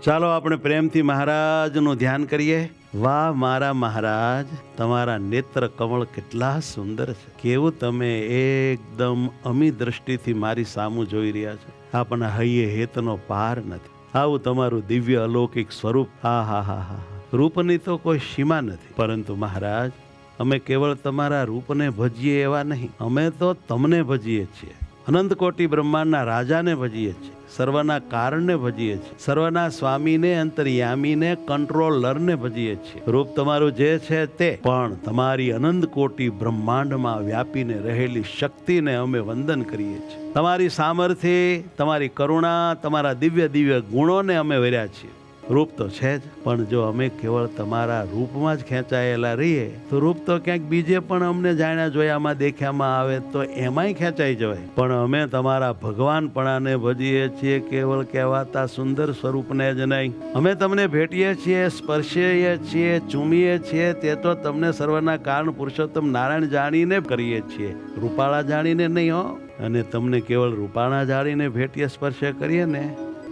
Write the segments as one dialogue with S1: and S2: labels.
S1: ચાલો આપણે પ્રેમથી મહારાજનું ધ્યાન કરીએ. વાહ મારા મહારાજ, તમારા નેત્ર કમળ કેટલા સુંદર છે. કેવું તમે એકદમ અમી દ્રષ્ટિથી મારી સામું જોઈ રહ્યા છો. આપણા હૈયે હેતનો પાર નથી. આવું તમારું દિવ્ય અલૌકિક સ્વરૂપ. હા હા હા હા. રૂપની તો કોઈ સીમા નથી. પરંતુ મહારાજ, અમે કેવળ તમારા રૂપને ભજીએ એવા નહીં, અમે તો તમને ભજીએ છીએ. અનંત કોટી બ્રહ્માંડના રાજાને ભજીએ છીએ, સર્વના કારણને ભજીએ છીએ, સર્વના સ્વામીને, અંતર્યામીને, કંટ્રોલરને ભજીએ છીએ. રૂપ તમારું જે છે તે, પણ તમારી અનંત કોટી બ્રહ્માંડમાં વ્યાપીને રહેલી શક્તિને અમે વંદન કરીએ છીએ. તમારી સામર્થ્ય, તમારી કરુણા, તમારા દિવ્ય દિવ્ય ગુણોને અમે વર્યા છીએ. રૂપ તો છે જ, પણ જો અમે કેવળ તમારા રૂપમાં જ ખેંચાયેલા રહીએ તો રૂપ તો ક્યાંક બીજે પણ અમને જાણ્યા જોયામાં દેખ્યામાં આવે તો એમાંય ખેંચાઈ જવાય. પણ અમે તમારા ભગવાનપણાને ભજીએ છીએ, કેવળ કહેવાતા સુંદર સ્વરૂપને જ નહીં. અમે તમને ભેટીએ છીએ, સ્પર્શીએ છીએ, ચૂમીએ છીએ, તે તો તમને સર્વના કારણ પુરુષોત્તમ નારાયણ જાણીને કરીએ છીએ, રૂપાળા જાણીને નહીં હો. અને તમને કેવળ રૂપાળા જાણીને ભેટીએ, સ્પર્શ કરીએ ને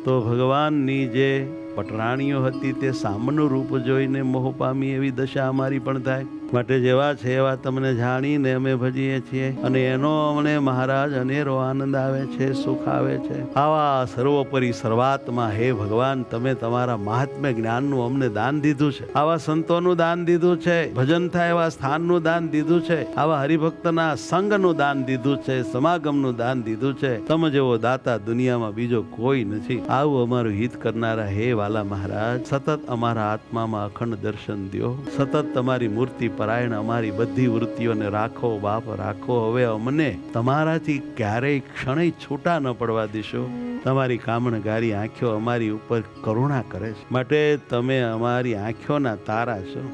S1: તો ભગવાનની જે પટરાણીઓ હતી તે સામનું રૂપ જોઈને મોહ પામી એવી દશા અમારી પણ થાય. માટે જેવા છે એવા તમને જાણીને અમે ભજીએ છીએ, અને એનો અમને મહારાજ અનેરો આનંદ આવે છે, સુખ આવે છે. આવા સર્વોપરી સર્વાત્મા હે ભગવાન, તમે તમારા મહાત્મ્ય જ્ઞાનનું અમને દાન દીધું છે, આવા સંતોનું દાન દીધું છે, ભજન થાય એવા સ્થાનનું દાન દીધું છે, આવા હરિભક્તના સંગનું દાન દીધું છે, સમાગમનું દાન દીધું છે. તમ જેવો દાતા દુનિયામાં બીજો કોઈ નથી. આવું અમારું હિત કરનારા હે વાલા મહારાજ, સતત અમારા આત્મામાં અખંડ દર્શન દ્યો. સતત તમારી મૂર્તિ પરાયણ અમારી બધી વૃત્તિઓને રાખો બાપ, રાખો. હવે અમને તમારાથી ક્યારેય ક્ષણે છૂટા ન પડવા દેશો. તમારી કામણગારી આંખો અમારી ઉપર કરુણા કરે છે, માટે તમે અમારી આંખોના તારા છો.